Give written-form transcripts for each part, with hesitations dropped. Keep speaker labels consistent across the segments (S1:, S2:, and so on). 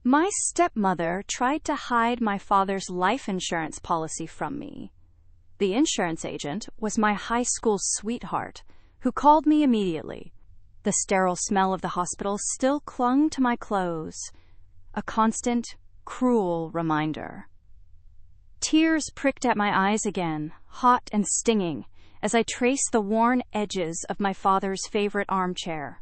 S1: My stepmother tried to hide my father's life insurance policy from me. The insurance agent was my high school sweetheart, who called me immediately. The sterile smell of the hospital still clung to my clothes, a constant, cruel reminder. Tears pricked at my eyes again, hot and stinging, as I traced the worn edges of my father's favorite armchair.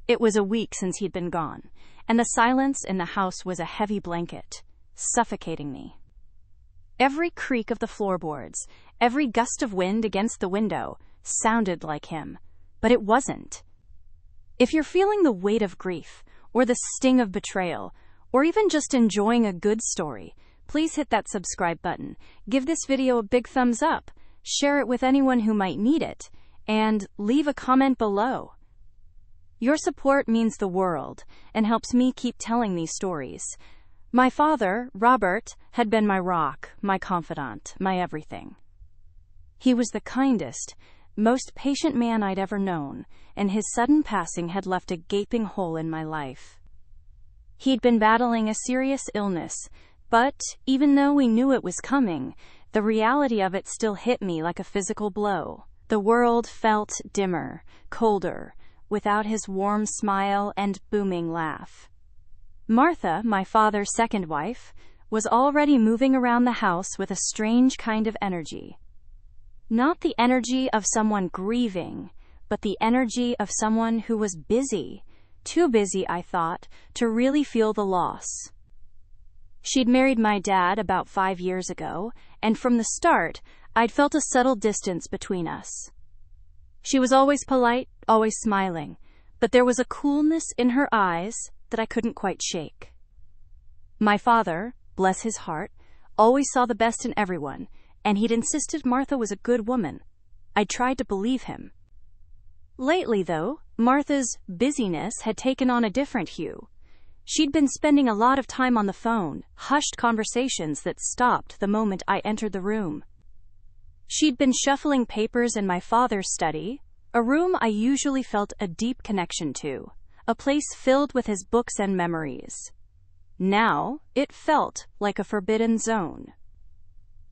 S1: It was a week since he'd been gone, and the silence in the house was a heavy blanket, suffocating me. Every creak of the floorboards, every gust of wind against the window, sounded like him, but it wasn't. If you're feeling the weight of grief, or the sting of betrayal, or even just enjoying a good story, please hit that subscribe button, give this video a big thumbs up, share it with anyone who might need it, and leave a comment below. Your support means the world and helps me keep telling these stories. My father, Robert, had been my rock, my confidant, my everything. He was the kindest, most patient man I'd ever known, and his sudden passing had left a gaping hole in my life. He'd been battling a serious illness, but even though we knew it was coming, the reality of it still hit me like a physical blow. The world felt dimmer, colder, without his warm smile and booming laugh. Martha, my father's second wife, was already moving around the house with a strange kind of energy. Not the energy of someone grieving, but the energy of someone who was busy. Too busy, I thought, to really feel the loss. She'd married my dad about 5 years ago, and from the start, I'd felt a subtle distance between us. She was always polite, always smiling, but there was a coolness in her eyes that I couldn't quite shake. My father, bless his heart, always saw the best in everyone, and he'd insisted Martha was a good woman. I tried to believe him. Lately, though, Martha's busyness had taken on a different hue. She'd been spending a lot of time on the phone, hushed conversations that stopped the moment I entered the room. She'd been shuffling papers in my father's study, a room I usually felt a deep connection to, a place filled with his books and memories. Now, it felt like a forbidden zone.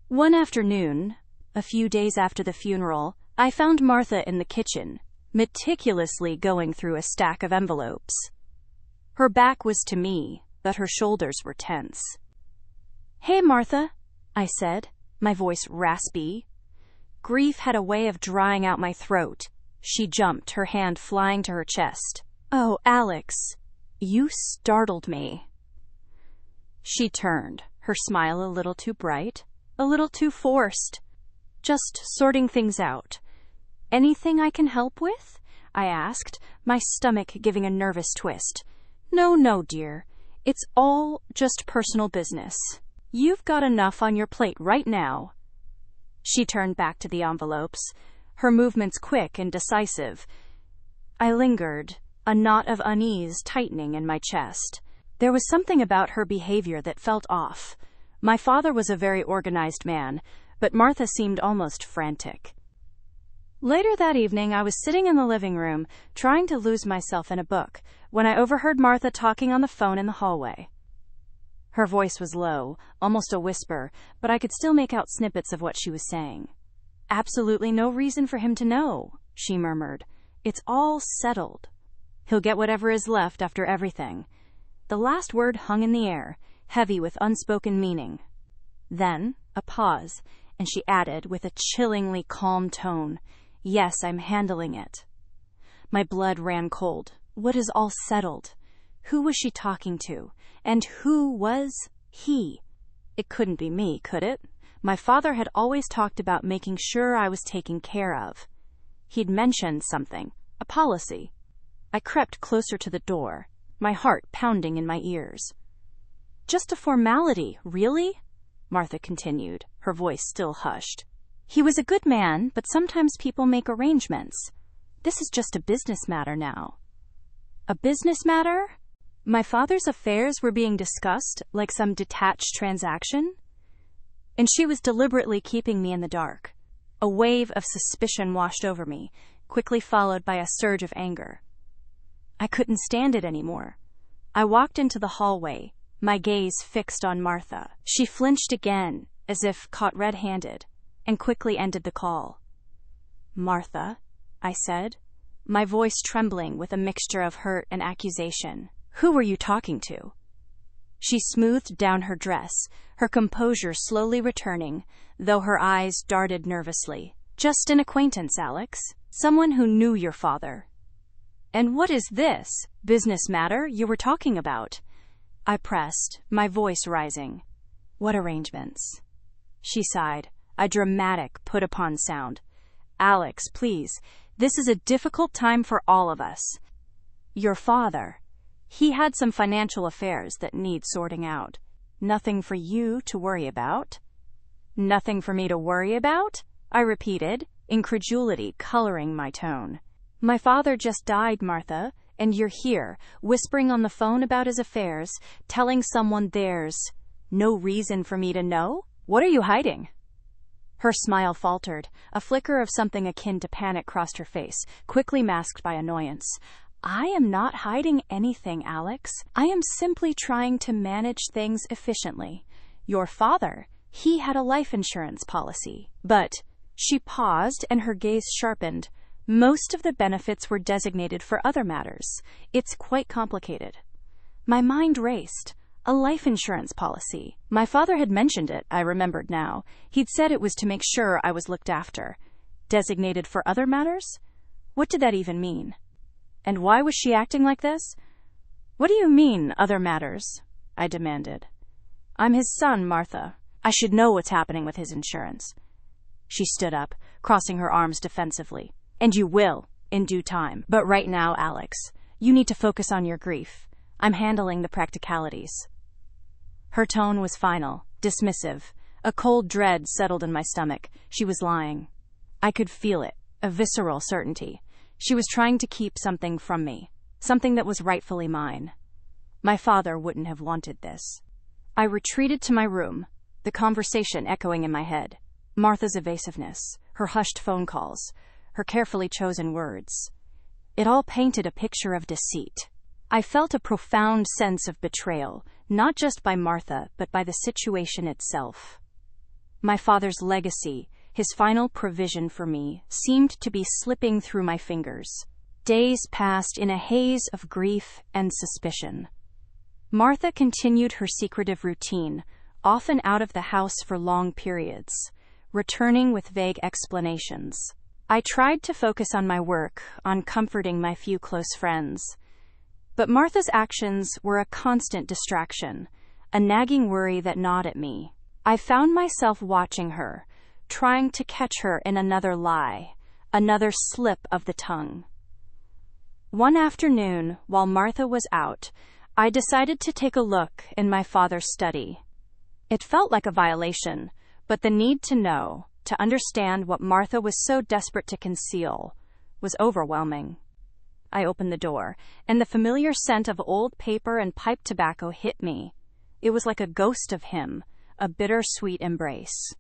S1: One afternoon, a few days after the funeral, I found Martha in the kitchen, meticulously going through a stack of envelopes. Her back was to me, but her shoulders were tense. "Hey, Martha," I said, my voice raspy. Grief had a way of drying out my throat. She jumped, her hand flying to her chest. "Oh, Alex, you startled me." She turned, her smile a little too bright, a little too forced. "Just sorting things out. Anything I can help with?" I asked, my stomach giving a nervous twist. No, dear. It's all just personal business. You've got enough on your plate right now." She turned back to the envelopes, her movements quick and decisive. I lingered, a knot of unease tightening in my chest. There was something about her behavior that felt off. My father was a very organized man, but Martha seemed almost frantic. Later that evening, I was sitting in the living room, trying to lose myself in a book, when I overheard Martha talking on the phone in the hallway. Her voice was low, almost a whisper, but I could still make out snippets of what she was saying. "Absolutely no reason for him to know," she murmured. "It's all settled. He'll get whatever is left after everything." The last word hung in the air, heavy with unspoken meaning. Then, a pause, and she added with a chillingly calm tone, "Yes, I'm handling it." My blood ran cold. What is all settled? Who was she talking to? And who was he? It couldn't be me, could it? My father had always talked about making sure I was taken care of. He'd mentioned something, a policy. I crept closer to the door, my heart pounding in my ears. "Just a formality, really?" Martha continued, her voice still hushed. "He was a good man, but sometimes people make arrangements. This is just a business matter now." A business matter? My father's affairs were being discussed like some detached transaction? And she was deliberately keeping me in the dark. A wave of suspicion washed over me, quickly followed by a surge of anger. I couldn't stand it anymore. I walked into the hallway, my gaze fixed on Martha. She flinched again, as if caught red-handed, and quickly ended the call. "Martha," I said, my voice trembling with a mixture of hurt and accusation. "Who were you talking to?" She smoothed down her dress, her composure slowly returning, though her eyes darted nervously. "Just an acquaintance, Alex. Someone who knew your father." "And what is this business matter you were talking about?" I pressed, my voice rising. "What arrangements?" She sighed, a dramatic put-upon sound. "Alex, please, this is a difficult time for all of us. Your father, he had some financial affairs that need sorting out. Nothing for you to worry about." "Nothing for me to worry about?" I repeated, incredulity coloring my tone. "My father just died, Martha, and you're here, whispering on the phone about his affairs, telling someone there's no reason for me to know? What are you hiding?" Her smile faltered. A flicker of something akin to panic crossed her face, quickly masked by annoyance. "I am not hiding anything, Alex. I am simply trying to manage things efficiently. Your father, he had a life insurance policy. But," she paused and her gaze sharpened, "most of the benefits were designated for other matters. It's quite complicated." My mind raced. A life insurance policy. My father had mentioned it, I remembered now. He'd said it was to make sure I was looked after. Designated for other matters? What did that even mean? And why was she acting like this? "What do you mean, other matters?" I demanded. "I'm his son, Martha. I should know what's happening with his insurance." She stood up, crossing her arms defensively. "And you will, in due time. But right now, Alex, you need to focus on your grief. I'm handling the practicalities." Her tone was final, dismissive. A cold dread settled in my stomach. She was lying. I could feel it, a visceral certainty. She was trying to keep something from me, something that was rightfully mine. My father wouldn't have wanted this. I retreated to my room, the conversation echoing in my head. Martha's evasiveness, her hushed phone calls, her carefully chosen words. It all painted a picture of deceit. I felt a profound sense of betrayal, not just by Martha, but by the situation itself. My father's legacy, his final provision for me, seemed to be slipping through my fingers. Days passed in a haze of grief and suspicion. Martha continued her secretive routine, often out of the house for long periods, returning with vague explanations. I tried to focus on my work, on comforting my few close friends. But Martha's actions were a constant distraction, a nagging worry that gnawed at me. I found myself watching her, trying to catch her in another lie, another slip of the tongue. One afternoon, while Martha was out, I decided to take a look in my father's study. It felt like a violation, but the need to know, to understand what Martha was so desperate to conceal, was overwhelming. I opened the door, and the familiar scent of old paper and pipe tobacco hit me. It was like a ghost of him, a bittersweet embrace.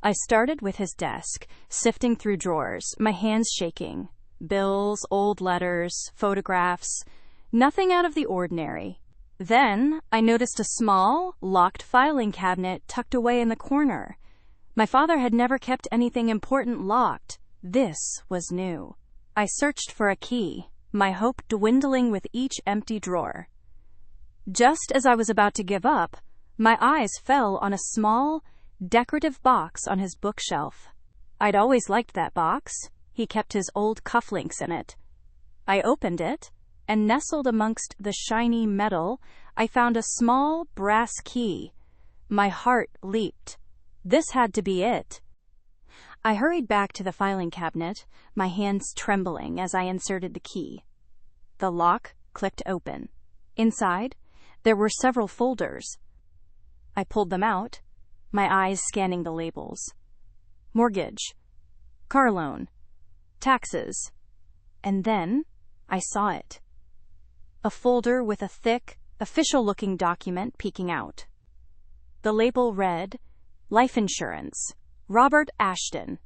S1: I started with his desk, sifting through drawers, my hands shaking. Bills, old letters, photographs, nothing out of the ordinary. Then I noticed a small, locked filing cabinet tucked away in the corner. My father had never kept anything important locked. This was new. I searched for a key, my hope dwindling with each empty drawer. Just as I was about to give up, my eyes fell on a small, decorative box on his bookshelf. I'd always liked that box. He kept his old cufflinks in it. I opened it, and nestled amongst the shiny metal, I found a small brass key. My heart leaped. This had to be it. I hurried back to the filing cabinet, my hands trembling as I inserted the key. The lock clicked open. Inside, there were several folders. I pulled them out, my eyes scanning the labels. Mortgage, car loan, taxes. And then I saw it. A folder with a thick, official-looking document peeking out. The label read, Life Insurance, Robert Ashton.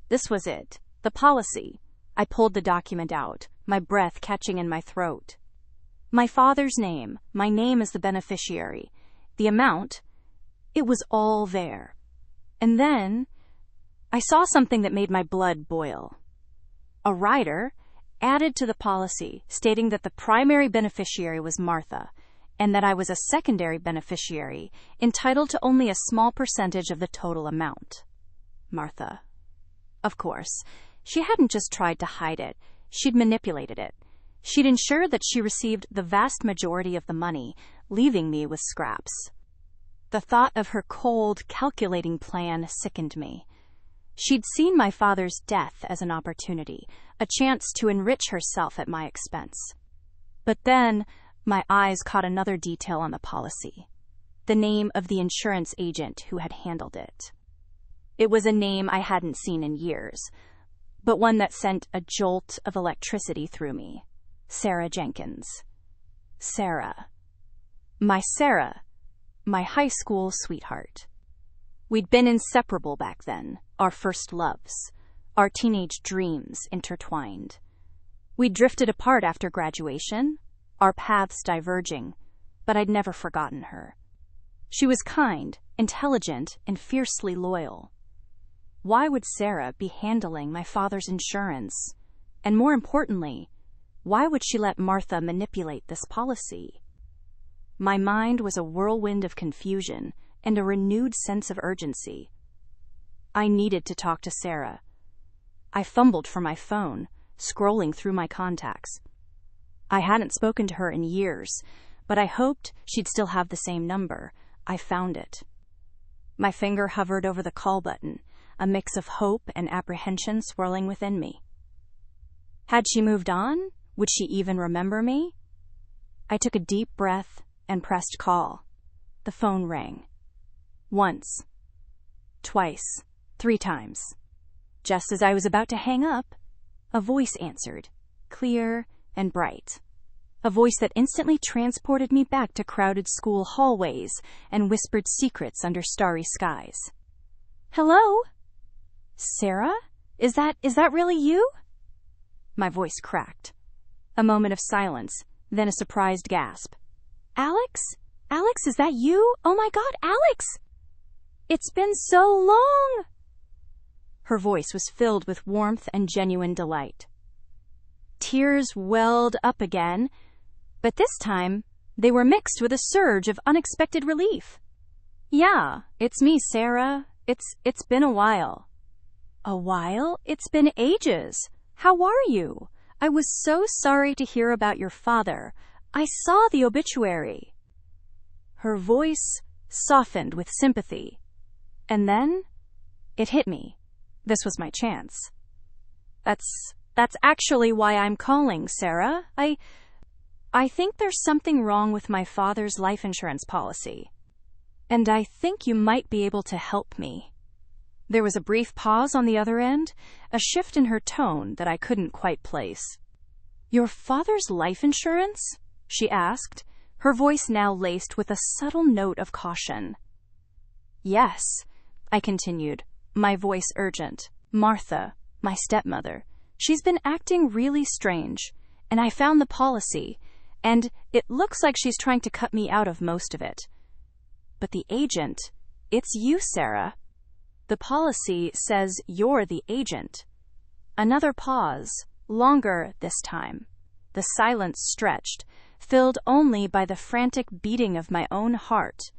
S1: This was it, the policy. I pulled the document out, my breath catching in my throat. My father's name, my name as the beneficiary, the amount, it was all there. And then I saw something that made my blood boil. A rider added to the policy stating that the primary beneficiary was Martha, and that I was a secondary beneficiary entitled to only a small percentage of the total amount. Martha. Of course, she hadn't just tried to hide it, she'd manipulated it. She'd ensured that she received the vast majority of the money, leaving me with scraps. The thought of her cold, calculating plan sickened me. She'd seen my father's death as an opportunity, a chance to enrich herself at my expense. But then, my eyes caught another detail on the policy. The name of the insurance agent who had handled it. It was a name I hadn't seen in years, but one that sent a jolt of electricity through me. Sarah Jenkins. Sarah. My high school sweetheart. We'd been inseparable back then, our first loves, our teenage dreams intertwined. We drifted apart after graduation, our paths diverging, but I'd never forgotten her. She was kind, intelligent, and fiercely loyal. Why would Sarah be handling my father's insurance? And more importantly, why would she let Martha manipulate this policy? My mind was a whirlwind of confusion and a renewed sense of urgency. I needed to talk to Sarah. I fumbled for my phone, scrolling through my contacts. I hadn't spoken to her in years, but I hoped she'd still have the same number. I found it. My finger hovered over the call button, a mix of hope and apprehension swirling within me. Had she moved on? Would she even remember me? I took a deep breath and pressed call. The phone rang. Once. Twice. 3 times. Just as I was about to hang up, a voice answered, clear and bright. A voice that instantly transported me back to crowded school hallways and whispered secrets under starry skies. Hello? Sarah? Is that really you? My voice cracked. A moment of silence, then a surprised gasp. Alex? Alex, is that you? Oh my God, Alex! It's been so long! Her voice was filled with warmth and genuine delight. Tears welled up again, but this time they were mixed with a surge of unexpected relief. Yeah, it's me, Sarah. It's been a while. A while? It's been ages. How are you? I was so sorry to hear about your father. I saw the obituary. Her voice softened with sympathy. And then it hit me. This was my chance. That's actually why I'm calling, Sarah. I think there's something wrong with my father's life insurance policy. And I think you might be able to help me. There was a brief pause on the other end, a shift in her tone that I couldn't quite place. Your father's life insurance? She asked, her voice now laced with a subtle note of caution. Yes, I continued, my voice urgent. Martha, my stepmother, she's been acting really strange, and I found the policy, and it looks like she's trying to cut me out of most of it. But the agent, it's you, Sarah. The policy says you're the agent. Another pause, longer this time. The silence stretched, filled only by the frantic beating of my own heart.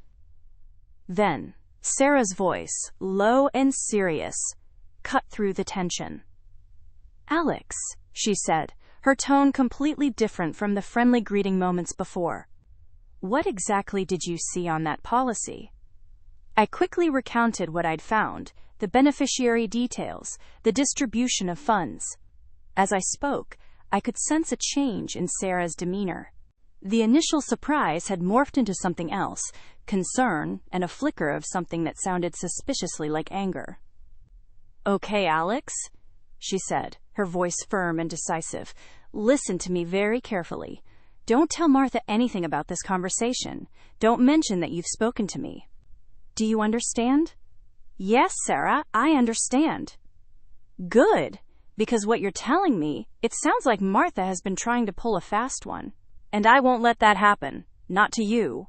S1: Then, Sarah's voice, low and serious, cut through the tension. Alex, she said, her tone completely different from the friendly greeting moments before. What exactly did you see on that policy? I quickly recounted what I'd found, the beneficiary details, the distribution of funds. As I spoke, I could sense a change in Sarah's demeanor. The initial surprise had morphed into something else, concern and a flicker of something that sounded suspiciously like anger. Okay, Alex, she said, her voice firm and decisive. Listen to me very carefully. Don't tell Martha anything about this conversation. Don't mention that you've spoken to me. Do you understand? Yes, Sarah, I understand. Good, because what you're telling me, it sounds like Martha has been trying to pull a fast one. And I won't let that happen. Not to you.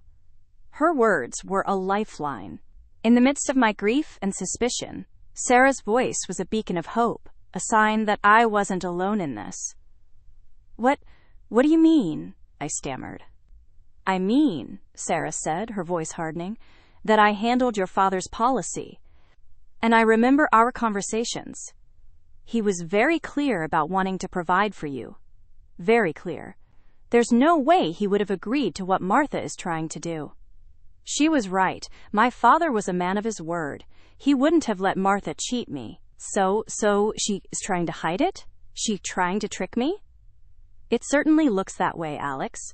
S1: Her words were a lifeline. In the midst of my grief and suspicion, Sarah's voice was a beacon of hope, a sign that I wasn't alone in this. What do you mean? I stammered. I mean, Sarah said, her voice hardening, that I handled your father's policy. And I remember our conversations. He was very clear about wanting to provide for you. Very clear. There's no way he would have agreed to what Martha is trying to do. She was right. My father was a man of his word. He wouldn't have let Martha cheat me. So she is trying to hide it? She trying to trick me? It certainly looks that way, Alex.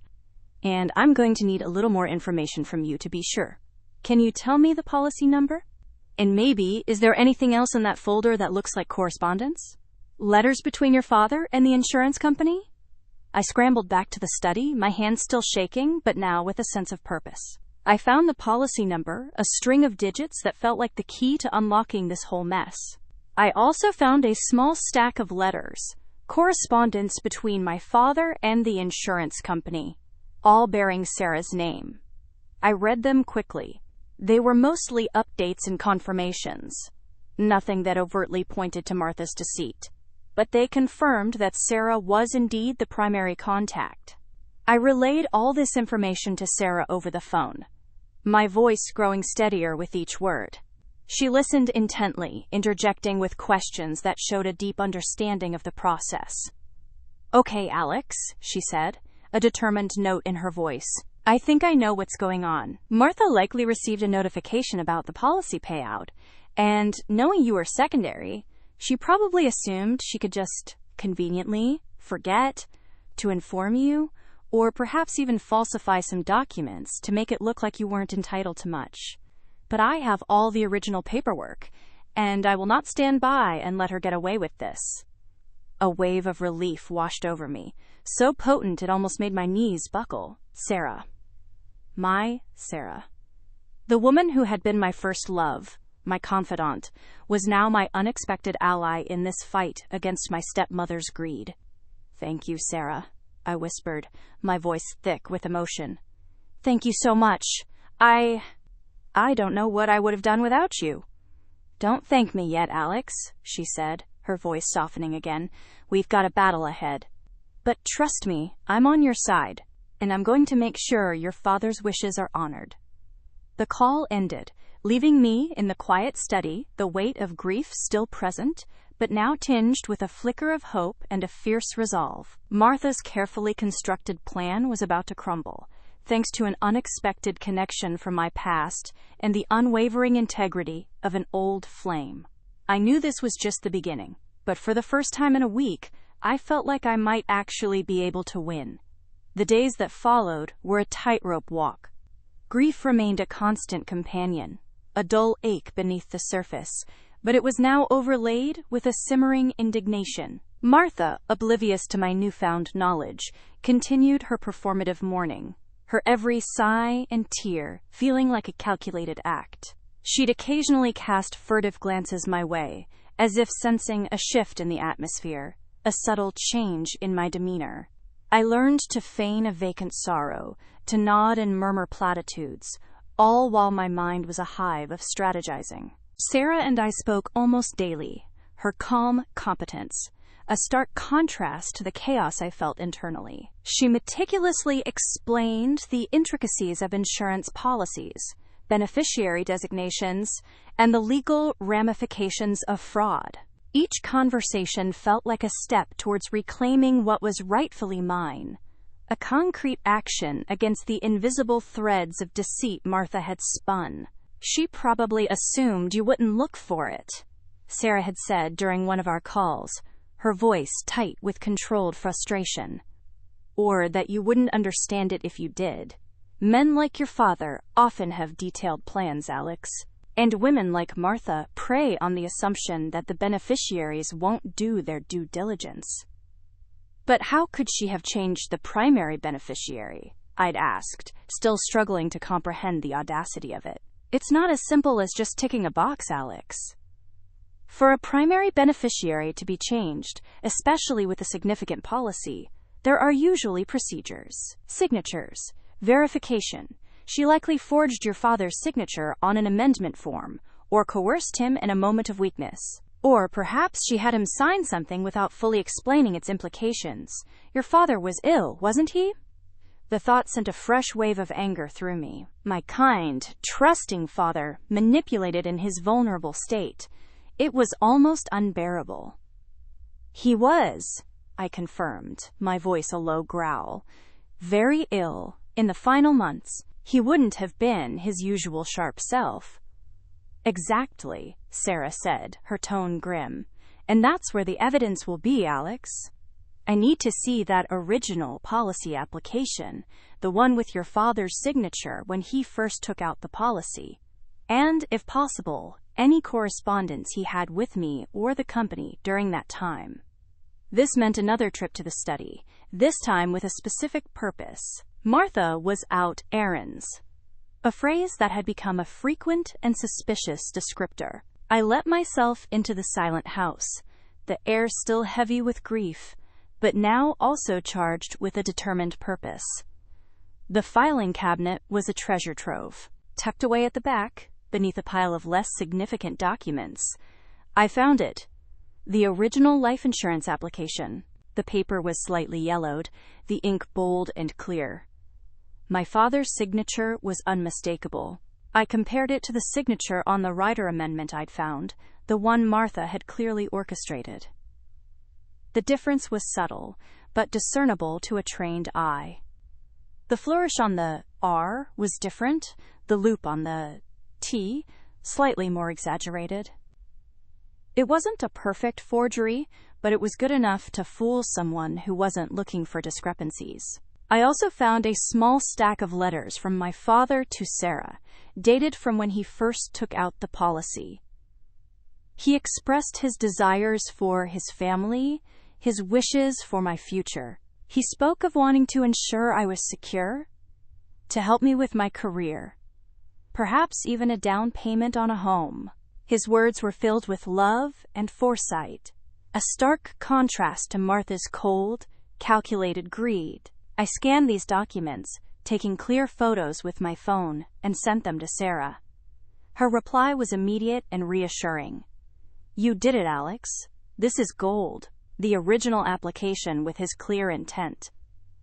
S1: And I'm going to need a little more information from you to be sure. Can you tell me the policy number? And maybe, is there anything else in that folder that looks like correspondence? Letters between your father and the insurance company? I scrambled back to the study, my hands still shaking, but now with a sense of purpose. I found the policy number, a string of digits that felt like the key to unlocking this whole mess. I also found a small stack of letters, correspondence between my father and the insurance company, all bearing Sarah's name. I read them quickly. They were mostly updates and confirmations, nothing that overtly pointed to Martha's deceit, but they confirmed that Sarah was indeed the primary contact. I relayed all this information to Sarah over the phone, my voice growing steadier with each word. She listened intently, interjecting with questions that showed a deep understanding of the process. Okay, Alex, she said, a determined note in her voice. I think I know what's going on. Martha likely received a notification about the policy payout, and knowing you were secondary, she probably assumed she could just conveniently forget to inform you, or perhaps even falsify some documents to make it look like you weren't entitled to much. But I have all the original paperwork, and I will not stand by and let her get away with this. A wave of relief washed over me, so potent it almost made my knees buckle. Sarah. My Sarah. The woman who had been my first love, my confidant, was now my unexpected ally in this fight against my stepmother's greed. Thank you, Sarah, I whispered, my voice thick with emotion. Thank you so much. I don't know what I would have done without you. Don't thank me yet, Alex, she said, her voice softening again. We've got a battle ahead. But trust me, I'm on your side, and I'm going to make sure your father's wishes are honored. The call ended, leaving me in the quiet study, the weight of grief still present, but now tinged with a flicker of hope and a fierce resolve. Martha's carefully constructed plan was about to crumble, thanks to an unexpected connection from my past and the unwavering integrity of an old flame. I knew this was just the beginning, but for the first time in a week, I felt like I might actually be able to win. The days that followed were a tightrope walk. Grief remained a constant companion, a dull ache beneath the surface, but it was now overlaid with a simmering indignation. Martha, oblivious to my newfound knowledge, continued her performative mourning, her every sigh and tear feeling like a calculated act. She'd occasionally cast furtive glances my way, as if sensing a shift in the atmosphere, a subtle change in my demeanor. I learned to feign a vacant sorrow, to nod and murmur platitudes, all while my mind was a hive of strategizing. Sarah and I spoke almost daily, her calm competence, a stark contrast to the chaos I felt internally. She meticulously explained the intricacies of insurance policies, beneficiary designations, and the legal ramifications of fraud. Each conversation felt like a step towards reclaiming what was rightfully mine, a concrete action against the invisible threads of deceit Martha had spun. She probably assumed you wouldn't look for it, Sarah had said during one of our calls, her voice tight with controlled frustration. Or that you wouldn't understand it if you did. Men like your father often have detailed plans, Alex. And women like Martha prey on the assumption that the beneficiaries won't do their due diligence. But how could she have changed the primary beneficiary? I'd asked, still struggling to comprehend the audacity of it. It's not as simple as just ticking a box, Alex. For a primary beneficiary to be changed, especially with a significant policy, There are usually procedures, signatures, verification. She likely forged your father's signature on an amendment form, or coerced him in a moment of weakness. Or perhaps she had him sign something without fully explaining its implications. Your father was ill, wasn't he? The thought sent a fresh wave of anger through me. My kind, trusting father, manipulated in his vulnerable state. It was almost unbearable. He was, I confirmed, my voice a low growl. Very ill. In the final months, he wouldn't have been his usual sharp self. Exactly, Sarah said, her tone grim. And that's where the evidence will be, Alex. I need to see that original policy application, the one with your father's signature when he first took out the policy. And, if possible, any correspondence he had with me or the company during that time. This meant another trip to the study, this time with a specific purpose. Martha was out errands. A phrase that had become a frequent and suspicious descriptor. I let myself into the silent house, the air still heavy with grief, but now also charged with a determined purpose. The filing cabinet was a treasure trove. Tucked away at the back, beneath a pile of less significant documents, I found it. The original life insurance application. The paper was slightly yellowed, the ink bold and clear. My father's signature was unmistakable. I compared it to the signature on the rider amendment I'd found, the one Martha had clearly orchestrated. The difference was subtle, but discernible to a trained eye. The flourish on the R was different, the loop on the T slightly more exaggerated. It wasn't a perfect forgery, but it was good enough to fool someone who wasn't looking for discrepancies. I also found a small stack of letters from my father to Sarah, dated from when he first took out the policy. He expressed his desires for his family, his wishes for my future. He spoke of wanting to ensure I was secure, to help me with my career, perhaps even a down payment on a home. His words were filled with love and foresight, a stark contrast to Martha's cold, calculated greed. I scanned these documents, taking clear photos with my phone, and sent them to Sarah. Her reply was immediate and reassuring. You did it, Alex. This is gold. The original application with his clear intent.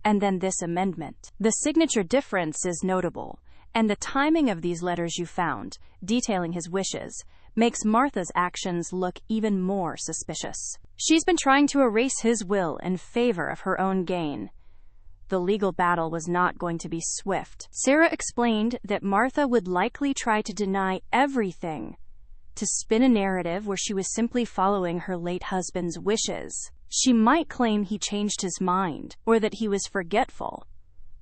S1: And then this amendment. The signature difference is notable, and the timing of these letters you found, detailing his wishes, makes Martha's actions look even more suspicious. She's been trying to erase his will in favor of her own gain. The legal battle was not going to be swift. Sarah explained that Martha would likely try to deny everything, to spin a narrative where she was simply following her late husband's wishes. She might claim he changed his mind, or that he was forgetful.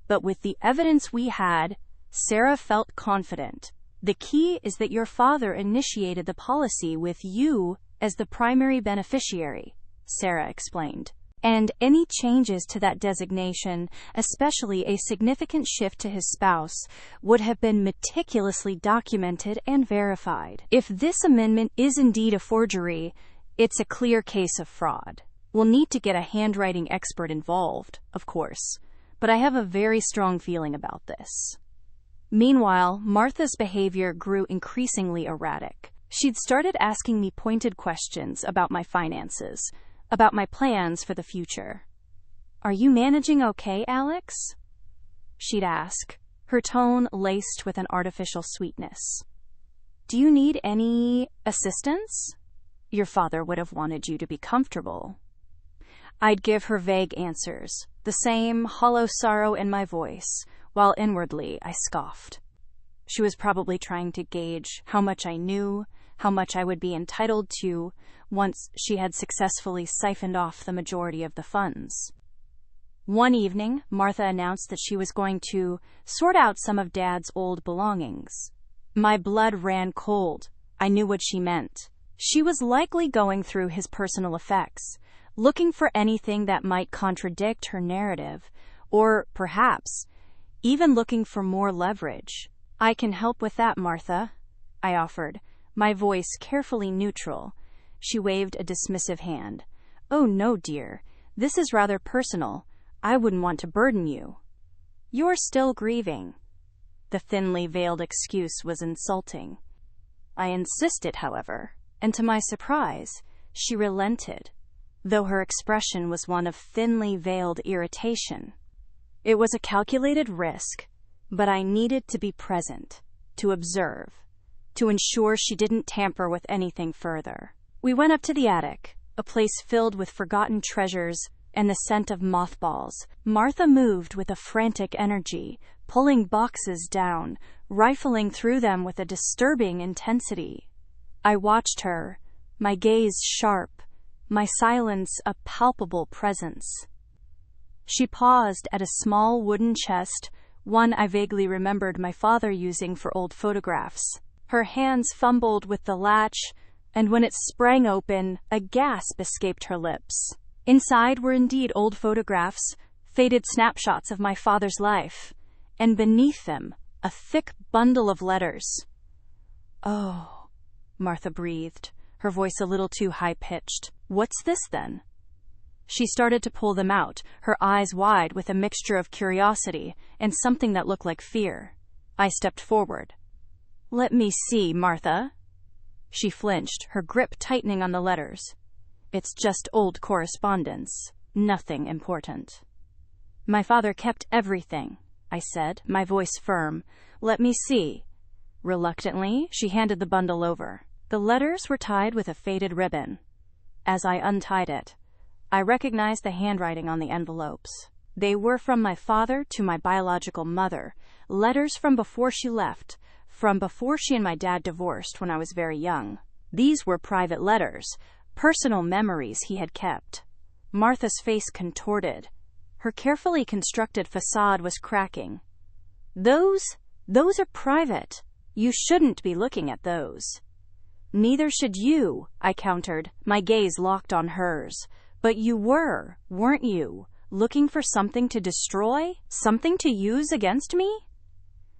S1: But with the evidence we had, Sarah felt confident. The key is that your father initiated the policy with you as the primary beneficiary, Sarah explained. And any changes to that designation, especially a significant shift to his spouse, would have been meticulously documented and verified. If this amendment is indeed a forgery, it's a clear case of fraud. We'll need to get a handwriting expert involved, of course, but I have a very strong feeling about this. Meanwhile, Martha's behavior grew increasingly erratic. She'd started asking me pointed questions about my finances, about my plans for the future. Are you managing okay, Alex? She'd ask, her tone laced with an artificial sweetness. Do you need any assistance? Your father would have wanted you to be comfortable. I'd give her vague answers, the same hollow sorrow in my voice, while inwardly I scoffed. She was probably trying to gauge how much I knew, how much I would be entitled to once she had successfully siphoned off the majority of the funds. One evening, Martha announced that she was going to sort out some of Dad's old belongings. My blood ran cold. I knew what she meant. She was likely going through his personal effects, looking for anything that might contradict her narrative, or perhaps even looking for more leverage. I can help with that, Martha, I offered, my voice carefully neutral. She waved a dismissive hand. Oh no, dear. This is rather personal. I wouldn't want to burden you. You're still grieving. The thinly veiled excuse was insulting. I insisted, however, and to my surprise, she relented, though her expression was one of thinly veiled irritation. It was a calculated risk, but I needed to be present, to observe, to ensure she didn't tamper with anything further. We went up to the attic, a place filled with forgotten treasures and the scent of mothballs. Martha moved with a frantic energy, pulling boxes down, rifling through them with a disturbing intensity. I watched her, my gaze sharp, my silence a palpable presence. She paused at a small wooden chest, one I vaguely remembered my father using for old photographs. Her hands fumbled with the latch, and when it sprang open, a gasp escaped her lips. Inside were indeed old photographs, faded snapshots of my father's life, and beneath them, a thick bundle of letters. "Oh," Martha breathed, her voice a little too high-pitched. "What's this, then?" She started to pull them out, her eyes wide with a mixture of curiosity and something that looked like fear. I stepped forward. "Let me see, Martha." She flinched, her grip tightening on the letters. "It's just old correspondence. Nothing important." "My father kept everything," I said, my voice firm. "Let me see." Reluctantly, she handed the bundle over. The letters were tied with a faded ribbon. As I untied it, I recognized the handwriting on the envelopes. They were from my father to my biological mother, letters from before she left, from before she and my dad divorced when I was very young. These were private letters, personal memories he had kept. Martha's face contorted. Her carefully constructed facade was cracking. Those are private. You shouldn't be looking at those." "Neither should you," I countered, my gaze locked on hers. "But you were, weren't you, looking for something to destroy? Something to use against me?"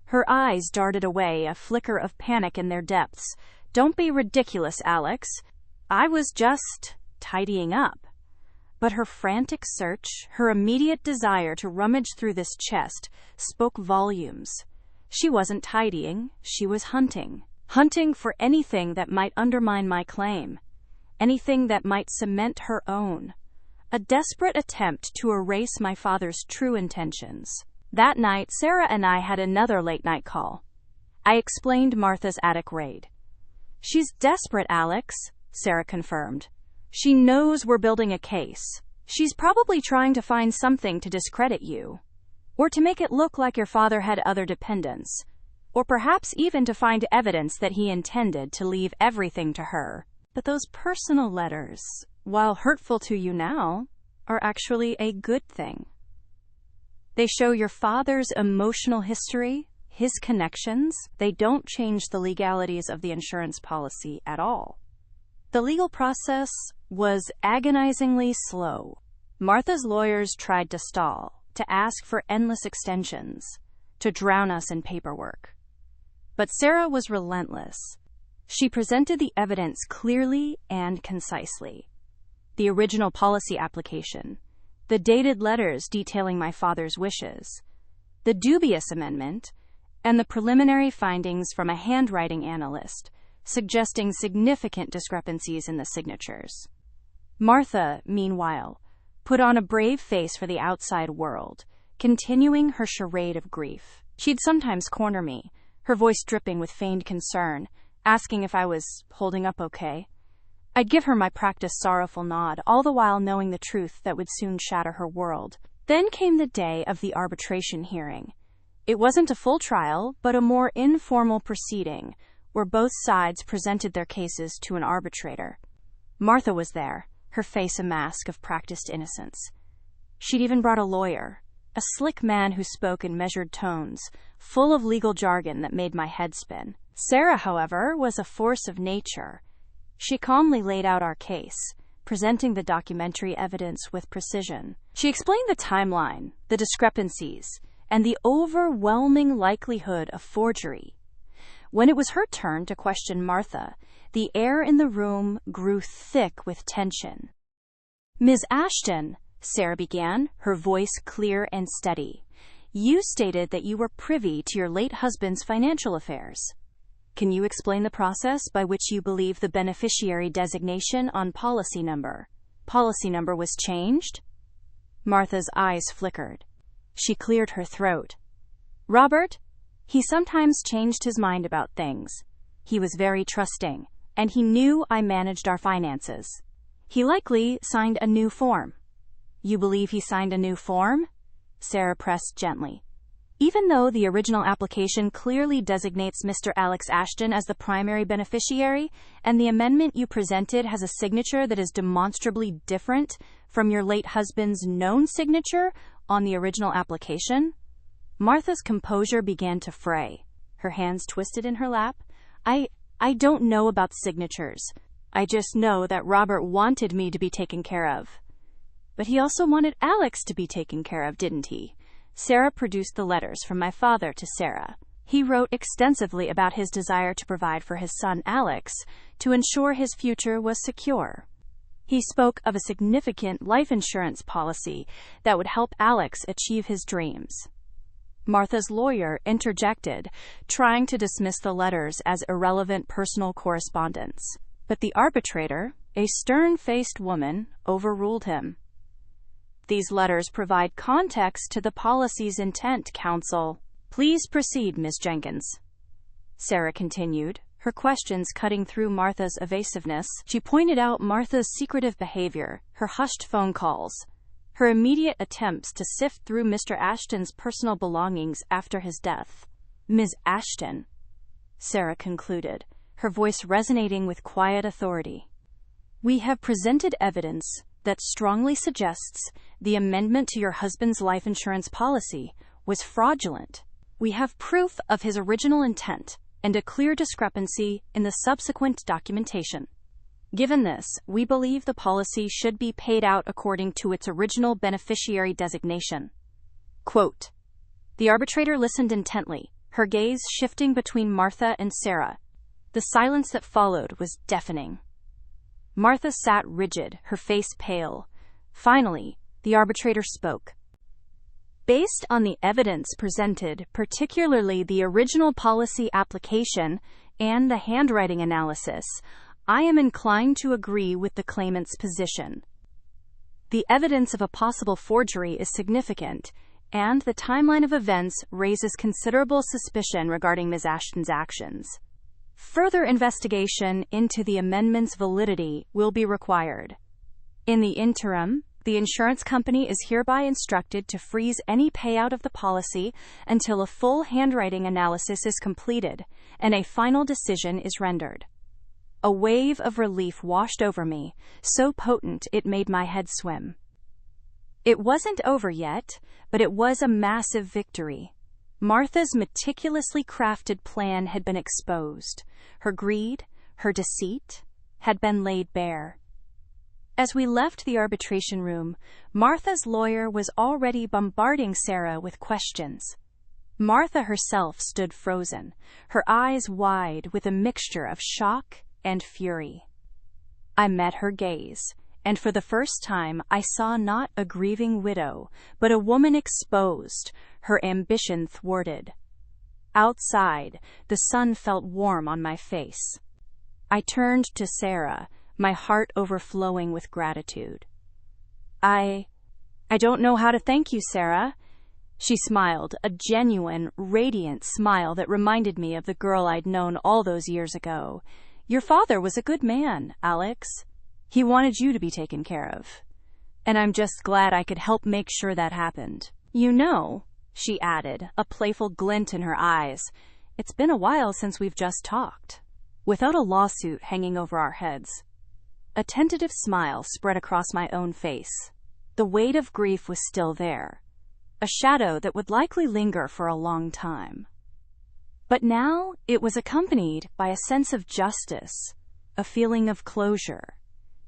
S1: Her eyes darted away, a flicker of panic in their depths. "Don't be ridiculous, Alex. I was just tidying up." But her frantic search, her immediate desire to rummage through this chest, spoke volumes. She wasn't tidying, she was hunting. Hunting for anything that might undermine my claim. Anything that might cement her own. A desperate attempt to erase my father's true intentions. That night, Sarah and I had another late-night call. I explained Martha's attic raid. "She's desperate, Alex," Sarah confirmed. "She knows we're building a case. She's probably trying to find something to discredit you. Or to make it look like your father had other dependents. Or perhaps even to find evidence that he intended to leave everything to her. But those personal letters, while hurtful to you now, are actually a good thing. They show your father's emotional history, his connections. They don't change the legalities of the insurance policy at all." The legal process was agonizingly slow. Martha's lawyers tried to stall, to ask for endless extensions, to drown us in paperwork. But Sarah was relentless. She presented the evidence clearly and concisely. The original policy application, the dated letters detailing my father's wishes, the dubious amendment, and the preliminary findings from a handwriting analyst suggesting significant discrepancies in the signatures. Martha, meanwhile, put on a brave face for the outside world, continuing her charade of grief. She'd sometimes corner me, her voice dripping with feigned concern, asking if I was holding up okay. I'd give her my practiced sorrowful nod, all the while knowing the truth that would soon shatter her world. Then came the day of the arbitration hearing. It wasn't a full trial, but a more informal proceeding, where both sides presented their cases to an arbitrator. Martha was there, her face a mask of practiced innocence. She'd even brought a lawyer, a slick man who spoke in measured tones, full of legal jargon that made my head spin. Sarah, however, was a force of nature. She calmly laid out our case, presenting the documentary evidence with precision. She explained the timeline, the discrepancies, and the overwhelming likelihood of forgery. When it was her turn to question Martha, the air in the room grew thick with tension. "Ms. Ashton," Sarah began, her voice clear and steady. "You stated that you were privy to your late husband's financial affairs. Can you explain the process by which you believe the beneficiary designation on policy number was changed?" Martha's eyes flickered. She cleared her throat. "Robert, he sometimes changed his mind about things. He was very trusting, and he knew I managed our finances. He likely signed a new form." "You believe he signed a new form?" Sarah pressed gently. "Even though the original application clearly designates Mr. Alex Ashton as the primary beneficiary, and the amendment you presented has a signature that is demonstrably different from your late husband's known signature on the original application?" Martha's composure began to fray. Her hands twisted in her lap. I don't know about signatures. I just know that Robert wanted me to be taken care of." "But he also wanted Alex to be taken care of, didn't he?" Sarah produced the letters from my father to Sarah. "He wrote extensively about his desire to provide for his son Alex to ensure his future was secure. He spoke of a significant life insurance policy that would help Alex achieve his dreams." Martha's lawyer interjected, trying to dismiss the letters as irrelevant personal correspondence. But the arbitrator, a stern-faced woman, overruled him. "These letters provide context to the policy's intent, counsel. Please proceed, Ms. Jenkins." Sarah continued, her questions cutting through Martha's evasiveness. She pointed out Martha's secretive behavior, her hushed phone calls, her immediate attempts to sift through Mr. Ashton's personal belongings after his death. "Ms. Ashton," Sarah concluded, her voice resonating with quiet authority, "we have presented evidence that strongly suggests the amendment to your husband's life insurance policy was fraudulent. We have proof of his original intent and a clear discrepancy in the subsequent documentation. Given this, we believe the policy should be paid out according to its original beneficiary designation." Quote. The arbitrator listened intently, her gaze shifting between Martha and Sarah. The silence that followed was deafening. Martha sat rigid, her face pale. Finally, the arbitrator spoke. "Based on the evidence presented, particularly the original policy application and the handwriting analysis, I am inclined to agree with the claimant's position. The evidence of a possible forgery is significant, and the timeline of events raises considerable suspicion regarding Ms. Ashton's actions. Further investigation into the amendment's validity will be required. In the interim, the insurance company is hereby instructed to freeze any payout of the policy until a full handwriting analysis is completed and a final decision is rendered." A wave of relief washed over me, so potent it made my head swim. It wasn't over yet, but it was a massive victory. Martha's meticulously crafted plan had been exposed. Her greed, her deceit, had been laid bare. As we left the arbitration room, Martha's lawyer was already bombarding Sarah with questions. Martha herself stood frozen, her eyes wide with a mixture of shock and fury. I met her gaze, and for the first time I saw not a grieving widow, but a woman exposed, her ambition thwarted. Outside, the sun felt warm on my face. I turned to Sarah, my heart overflowing with gratitude. I don't know how to thank you, Sarah." She smiled, a genuine, radiant smile that reminded me of the girl I'd known all those years ago. "Your father was a good man, Alex. He wanted you to be taken care of. And I'm just glad I could help make sure that happened. You know," she added, a playful glint in her eyes, "it's been a while since we've just talked, without a lawsuit hanging over our heads." A tentative smile spread across my own face. The weight of grief was still there, a shadow that would likely linger for a long time. But now it was accompanied by a sense of justice, a feeling of closure,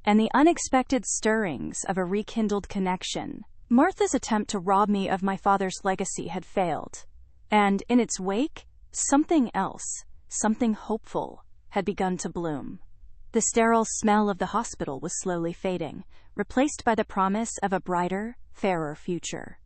S1: and the unexpected stirrings of a rekindled connection. Martha's attempt to rob me of my father's legacy had failed, and in its wake, something else, something hopeful, had begun to bloom. The sterile smell of the hospital was slowly fading, replaced by the promise of a brighter, fairer future.